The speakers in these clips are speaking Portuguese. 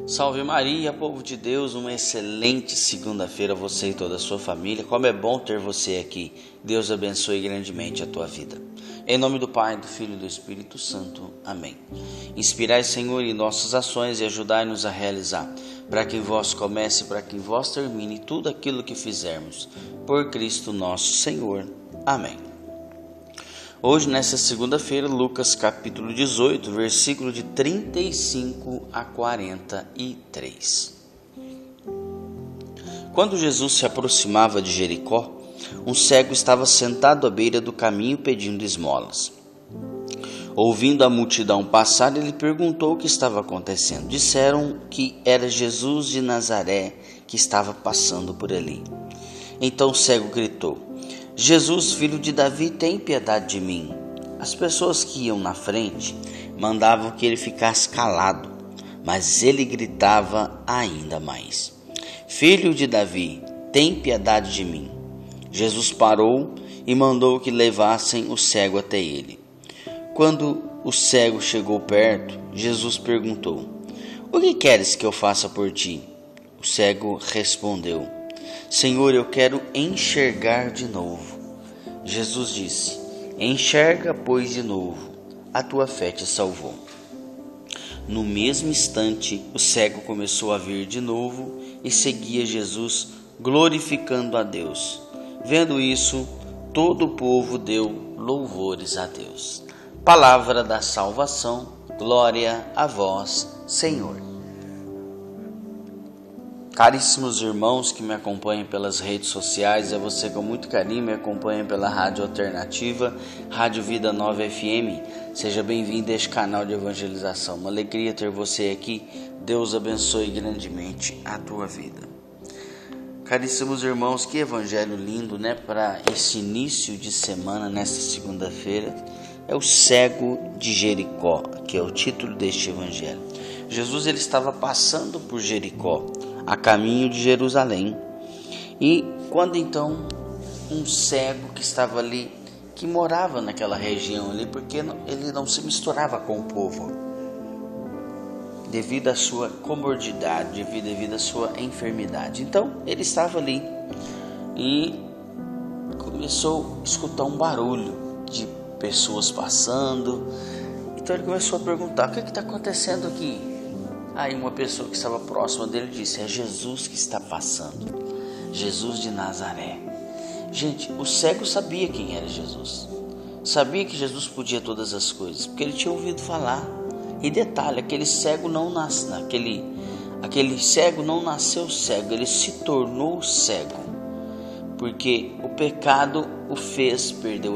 Salve Maria, povo de Deus, uma excelente segunda-feira a você e toda a sua família. Como é bom ter você aqui. Deus abençoe grandemente a tua vida. Em nome do Pai, do Filho e do Espírito Santo. Amém. Inspirai, Senhor, em nossas ações e ajudai-nos a realizar, para que em vós comece e para que em vós termine tudo aquilo que fizermos. Por Cristo nosso Senhor. Amém. Hoje, nessa segunda-feira, Lucas capítulo 18, versículo de 35 a 43. Quando Jesus se aproximava de Jericó, um cego estava sentado à beira do caminho pedindo esmolas. Ouvindo a multidão passar, ele perguntou o que estava acontecendo. Disseram que era Jesus de Nazaré que estava passando por ali. Então o cego gritou: Jesus, filho de Davi, tem piedade de mim. As pessoas que iam na frente mandavam que ele ficasse calado, mas ele gritava ainda mais: Filho de Davi, tem piedade de mim. Jesus parou e mandou que levassem o cego até ele. Quando o cego chegou perto, Jesus perguntou: O que queres que eu faça por ti? O cego respondeu: Senhor, eu quero enxergar de novo. Jesus disse: Enxerga, pois, de novo, a tua fé te salvou. No mesmo instante, o cego começou a ver de novo e seguia Jesus, glorificando a Deus. Vendo isso, todo o povo deu louvores a Deus. Palavra da salvação, glória a vós, Senhor. Caríssimos irmãos que me acompanham pelas redes sociais, é você com muito carinho me acompanha pela Rádio Alternativa, Rádio Vida Nova FM. Seja bem-vindo a este canal de evangelização. Uma alegria ter você aqui. Deus abençoe grandemente a tua vida. Caríssimos irmãos, que evangelho lindo, né? Para esse início de semana, nesta segunda-feira, é o cego de Jericó, que é o título deste evangelho. Jesus ele estava passando por Jericó, a caminho de Jerusalém. E quando então um cego que estava ali, que morava naquela região ali, porque ele não se misturava com o povo, devido à sua comorbidade, devido à sua enfermidade. Então ele estava ali e começou a escutar um barulho de pessoas passando. Então ele começou a perguntar: o que está acontecendo aqui? Aí uma pessoa que estava próxima dele disse: é Jesus que está passando, Jesus de Nazaré. Gente, o cego sabia quem era Jesus, sabia que Jesus podia todas as coisas, porque ele tinha ouvido falar. E detalhe, aquele cego não aquele cego não nasceu cego, ele se tornou cego, porque o pecado o fez perder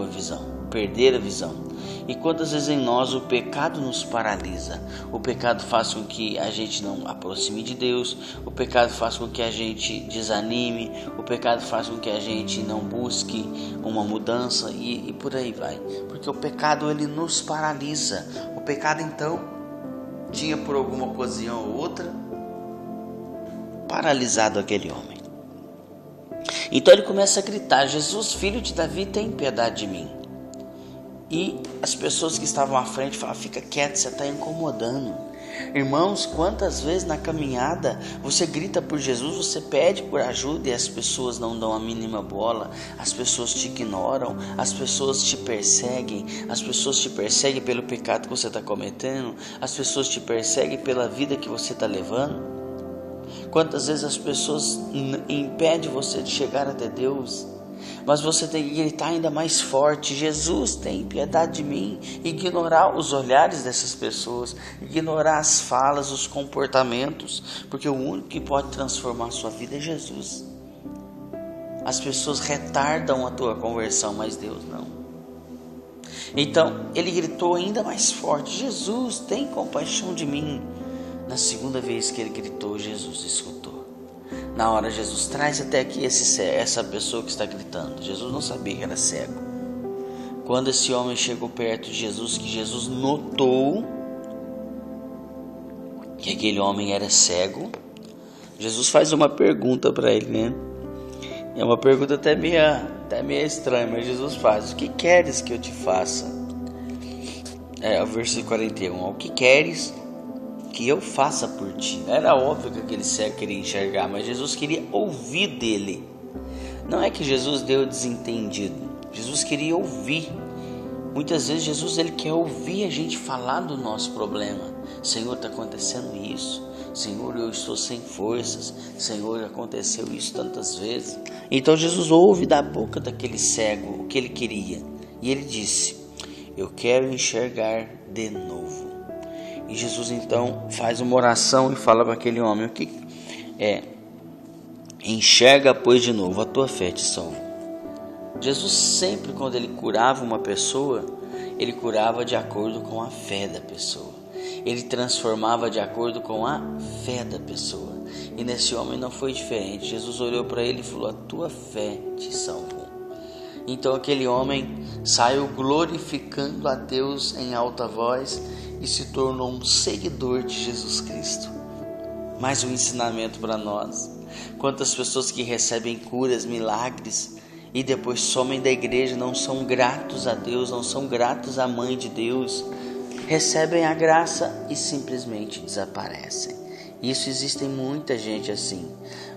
a visão. E quantas vezes em nós o pecado nos paralisa? O pecado faz com que a gente não aproxime de Deus, o pecado faz com que a gente desanime, o pecado faz com que a gente não busque uma mudança e por aí vai. Porque o pecado ele nos paralisa. O pecado então tinha por alguma ocasião ou outra paralisado aquele homem. Então ele começa a gritar: Jesus, filho de Davi, tem piedade de mim. E as pessoas que estavam à frente falavam: fica quieto, você está incomodando. Irmãos, quantas vezes na caminhada você grita por Jesus, você pede por ajuda e as pessoas não dão a mínima bola, as pessoas te ignoram, as pessoas te perseguem pelo pecado que você está cometendo, as pessoas te perseguem pela vida que você está levando. Quantas vezes as pessoas impedem você de chegar até Deus? Mas você tem que gritar ainda mais forte: Jesus, tem piedade de mim. Ignorar os olhares dessas pessoas, ignorar as falas, os comportamentos, porque o único que pode transformar a sua vida é Jesus. As pessoas retardam a tua conversão, mas Deus não. Então ele gritou ainda mais forte: Jesus, tem compaixão de mim. Na segunda vez que ele gritou, Jesus escutou. Na hora, Jesus traz até aqui essa pessoa que está gritando. Jesus não sabia que era cego. Quando esse homem chegou perto de Jesus, que Jesus notou que aquele homem era cego, Jesus faz uma pergunta para ele, né? É uma pergunta até meio estranha, mas Jesus faz: o que queres que eu te faça? O versículo 41. O que queres que eu faça por ti. Era óbvio que aquele cego queria enxergar, mas Jesus queria ouvir dele. Não é que Jesus deu desentendido, Jesus queria ouvir. Muitas vezes Jesus ele quer ouvir a gente falar do nosso problema. Senhor, está acontecendo isso. Senhor, eu estou sem forças. Senhor, aconteceu isso tantas vezes. Então Jesus ouve da boca daquele cego o que ele queria. E ele disse: eu quero enxergar de novo. E Jesus então faz uma oração e fala para aquele homem: o que é? Enxerga, pois, de novo, a tua fé te salvou. Jesus sempre, quando ele curava uma pessoa, ele curava de acordo com a fé da pessoa. Ele transformava de acordo com a fé da pessoa. E nesse homem não foi diferente. Jesus olhou para ele e falou: a tua fé te salvou. Então aquele homem saiu glorificando a Deus em alta voz e se tornou um seguidor de Jesus Cristo. Mais um ensinamento para nós. Quantas pessoas que recebem curas, milagres, e depois somem da igreja, não são gratos a Deus, não são gratos à Mãe de Deus, recebem a graça e simplesmente desaparecem. Isso existe muita gente assim,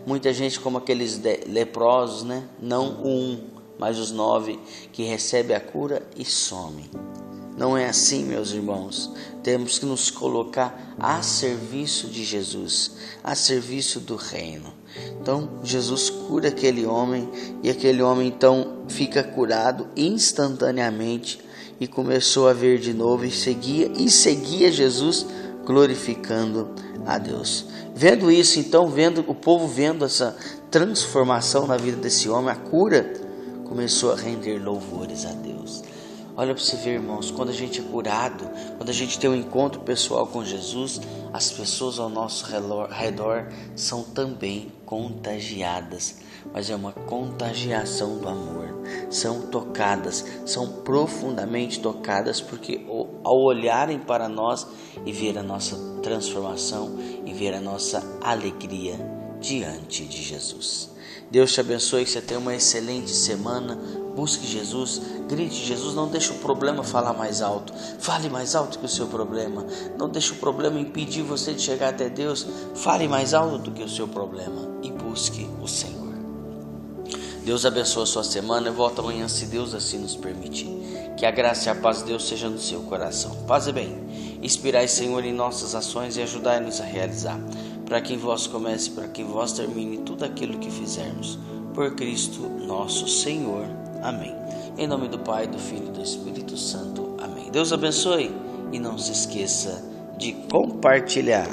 muita gente como aqueles leprosos, né? Não um, mas os 9 que recebem a cura e somem. Não é assim, meus irmãos. Temos que nos colocar a serviço de Jesus, a serviço do reino. Então Jesus cura aquele homem e aquele homem então fica curado instantaneamente e começou a ver de novo e seguia Jesus glorificando a Deus. Vendo isso, então, o povo vendo essa transformação na vida desse homem, a cura, começou a render louvores a Deus. Olha para você ver, irmãos, quando a gente é curado, quando a gente tem um encontro pessoal com Jesus, as pessoas ao nosso redor são também contagiadas, mas é uma contagiação do amor. São tocadas, são profundamente tocadas, porque ao olharem para nós e ver a nossa transformação e ver a nossa alegria diante de Jesus. Deus te abençoe, que você tenha uma excelente semana. Busque Jesus, grite Jesus, não deixe o problema falar mais alto. Fale mais alto que o seu problema. Não deixe o problema impedir você de chegar até Deus. Fale mais alto do que o seu problema e busque o Senhor. Deus abençoe a sua semana. Eu volto amanhã, se Deus assim nos permitir. Que a graça e a paz de Deus seja no seu coração. Paz e bem. Inspirai, Senhor, em nossas ações e ajudai-nos a realizar. Para que em vós comece, para que em vós termine tudo aquilo que fizermos. Por Cristo nosso Senhor. Amém. Em nome do Pai, do Filho e do Espírito Santo. Amém. Deus abençoe e não se esqueça de compartilhar.